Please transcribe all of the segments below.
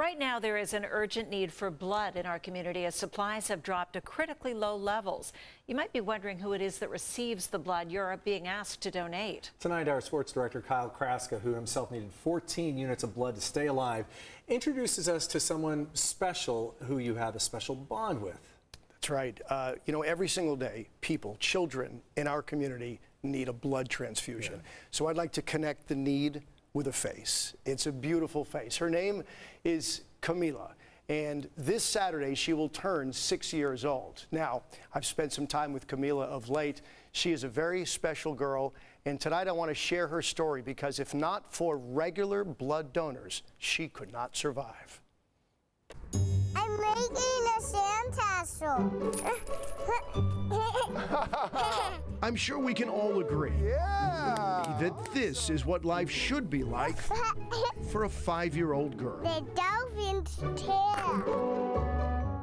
Right now, there is an urgent need for blood in our community as supplies have dropped to critically low levels. You might be wondering who it is that receives the blood you're being asked to donate. Tonight, our sports director, Kyle Kraska, who himself needed 14 units of blood to stay alive, introduces us to someone special who you have a special bond with. That's right. You know, every single day, people, children in our community need a blood transfusion. Yeah. So I'd like to connect the need with a face. It's a beautiful face. Her name is Kamila, and this Saturday she will turn 6 years old. Now, I've spent some time with Kamila of late. She is a very special girl, and tonight I want to share her story because if not for regular blood donors, she could not survive. I'm making a sandcastle. I'm sure we can all agree that this is what life should be like for a 5-year-old girl. The dolphin's tail.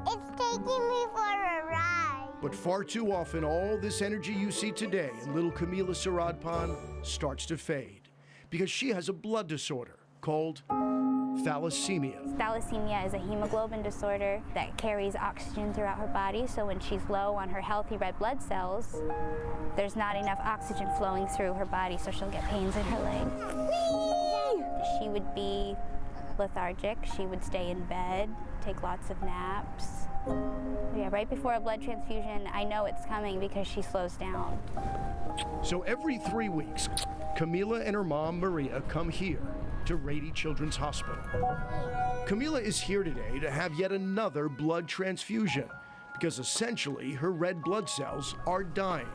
It's taking me for a ride. But far too often, all this energy you see today in little Kamila Saradpon starts to fade because she has a blood disorder called thalassemia. Thalassemia is a hemoglobin disorder that carries oxygen throughout her body, so when she's low on her healthy red blood cells, there's not enough oxygen flowing through her body, so she'll get pains in her legs. Whee! She would be lethargic, she would stay in bed, take lots of naps. Yeah, right before a blood transfusion, I know it's coming because she slows down. So every 3 weeks, Kamila and her mom, Maria, come here to Rady Children's Hospital. Kamila is here today to have yet another blood transfusion because essentially her red blood cells are dying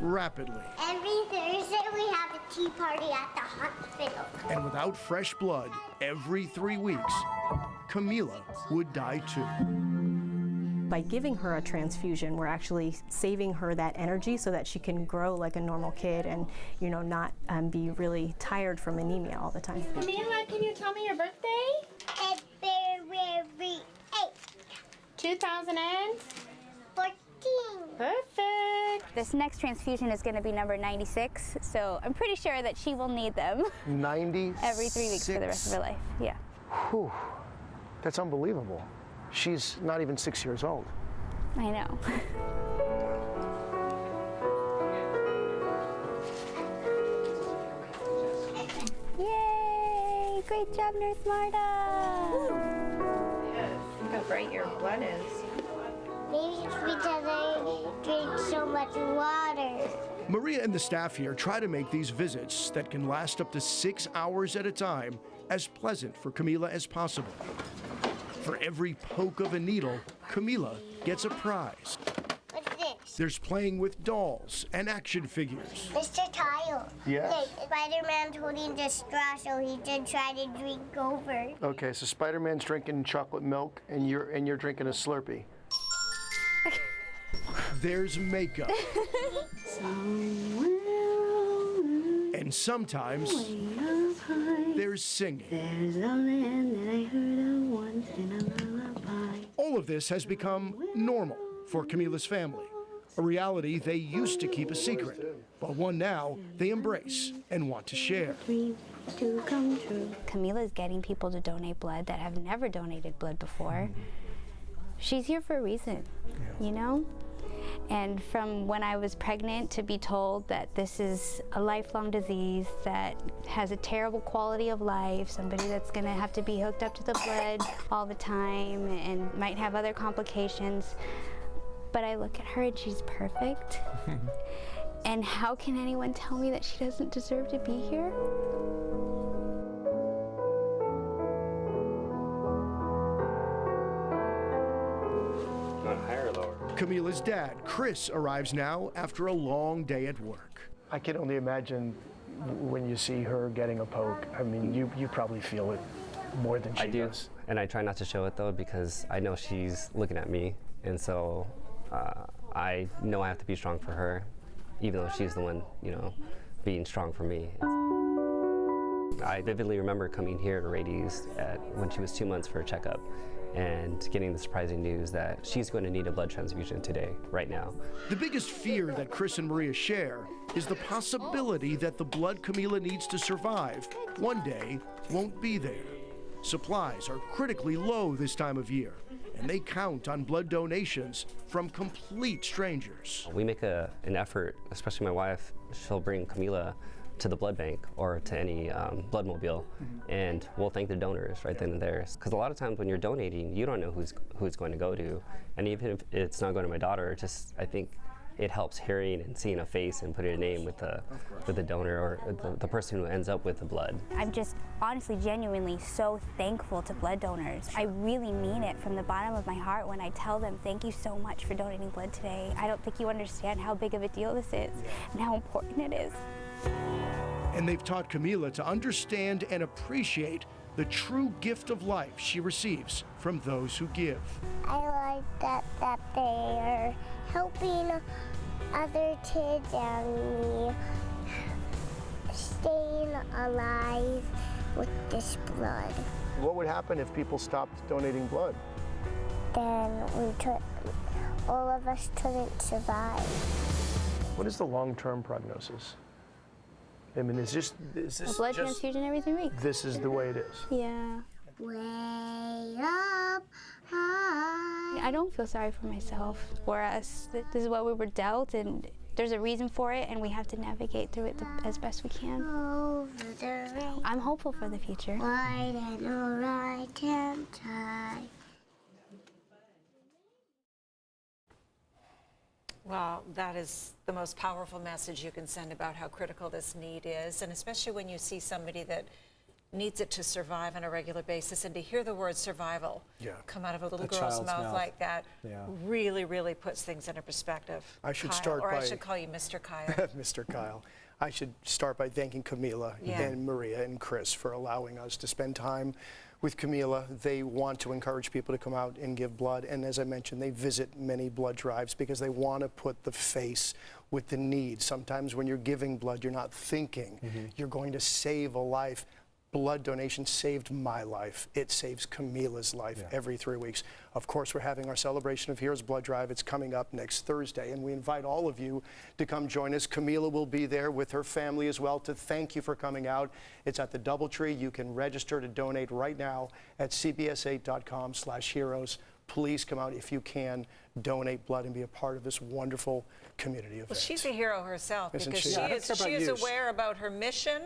rapidly. Every Thursday we have a tea party at the hospital. And without fresh blood every 3 weeks, Kamila would die too. By giving her a transfusion, we're actually saving her that energy so that she can grow like a normal kid and, you know, not be really tired from anemia all the time. Kamila, can you tell me your birthday? February 8th. 2014. Perfect. This next transfusion is going to be number 96, so I'm pretty sure that she will need them 96? every 3 weeks for the rest of her life. Yeah. Whew. That's unbelievable. She's not even 6 years old. I know. Yay! Great job, Nurse Marta! Yes. Look how bright your blood is. Maybe it's because I drink so much water. Maria and the staff here try to make these visits that can last up to 6 hours at a time as pleasant for Kamila as possible. For every poke of a needle, Kamila gets a prize. What's this? There's playing with dolls and action figures. Mr. Tile. Yes. Look, Spider-Man's holding the straw so he can try to drink over. Okay, so Spider-Man's drinking chocolate milk and you're drinking a Slurpee. There's makeup. And sometimes there's singing. There's a land that I heard of once in a lullaby. All of this has become normal for Kamila's family, a reality they used to keep a secret, but one now they embrace and want to share. Dreams to come true. Kamila is getting people to donate blood that have never donated blood before. She's here for a reason, you know? And from when I was pregnant to be told that this is a lifelong disease that has a terrible quality of life, somebody that's gonna have to be hooked up to the blood all the time and might have other complications. But I look at her and she's perfect. And how can anyone tell me that she doesn't deserve to be here? Higher or lower? Kamila's dad, Chris, arrives now after a long day at work. I can only imagine when you see her getting a poke. I mean, you probably feel it more than she does. And I try not to show it though because I know she's looking at me, and so I know I have to be strong for her, even though she's the one, you know, being strong for me. I vividly remember coming here to Rady's when she was 2 months for a checkup and getting the surprising news that she's going to need a blood transfusion today, right now. The biggest fear that Chris and Maria share is the possibility that the blood Kamila needs to survive one day won't be there. Supplies are critically low this time of year, and they count on blood donations from complete strangers. We make an effort, especially my wife, she'll bring Kamila to the blood bank or to any blood mobile, and we'll thank the donors right then and there. Because a lot of times when you're donating, you don't know who it's going to go to, and even if it's not going to my daughter, I think it helps hearing and seeing a face and putting a name with the donor or the person who ends up with the blood. I'm just honestly, genuinely so thankful to blood donors. I really mean it from the bottom of my heart when I tell them, thank you so much for donating blood today. I don't think you understand how big of a deal this is and how important it is. And they've taught Kamila to understand and appreciate the true gift of life she receives from those who give. I like that they are helping other kids and me staying alive with this blood. What would happen if people stopped donating blood? Then all of us couldn't survive. What is the long-term prognosis? I mean, is this A blood transfusion every 3 weeks. This is the way it is. Yeah. Way up high. I don't feel sorry for myself or us. This is what we were dealt, and there's a reason for it, and we have to navigate through it as best we can. Over the rain, I'm hopeful for the future. white and a right hand tie. Well, that is the most powerful message you can send about how critical this need is, and especially when you see somebody that needs it to survive on a regular basis, and to hear the word survival come out of a little girl's child's mouth mouth. like that really, really puts things into perspective. I should Kyle, start or by I should call you Mr. Kyle. Mr. Kyle. I should start by thanking Kamila and Maria and Chris for allowing us to spend time with Kamila. They want to encourage people to come out and give blood, and as I mentioned, they visit many blood drives because they want to put the face with the need. Sometimes when you're giving blood, you're not thinking you're going to save a life. Blood donation saved my life. It saves Kamila's life every 3 weeks. Of course, we're having our Celebration of Heroes blood drive. It's coming up next Thursday, and we invite all of you to come join us. Kamila will be there with her family as well to thank you for coming out. It's at the DoubleTree. You can register to donate right now at cbs8.com/heroes. Please come out if you can, donate blood, and be a part of this wonderful community event. Well, she's a hero herself Isn't because she? she Yeah, is aware about her mission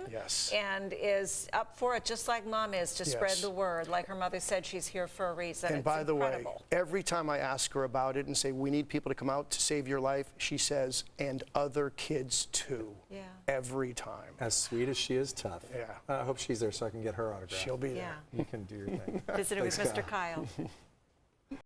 and is up for it, just like Mom is, to spread the word. Like her mother said, she's here for a reason. And it's by the incredible. way, every time I ask her about it and say, we need people to come out to save your life, she says, and other kids too. Yeah. Every time. As sweet as she is tough. Yeah. I hope she's there so I can get her autograph. She'll be there. You can do your thing. Visiting with Thanks, Mr. Kyle. Kyle.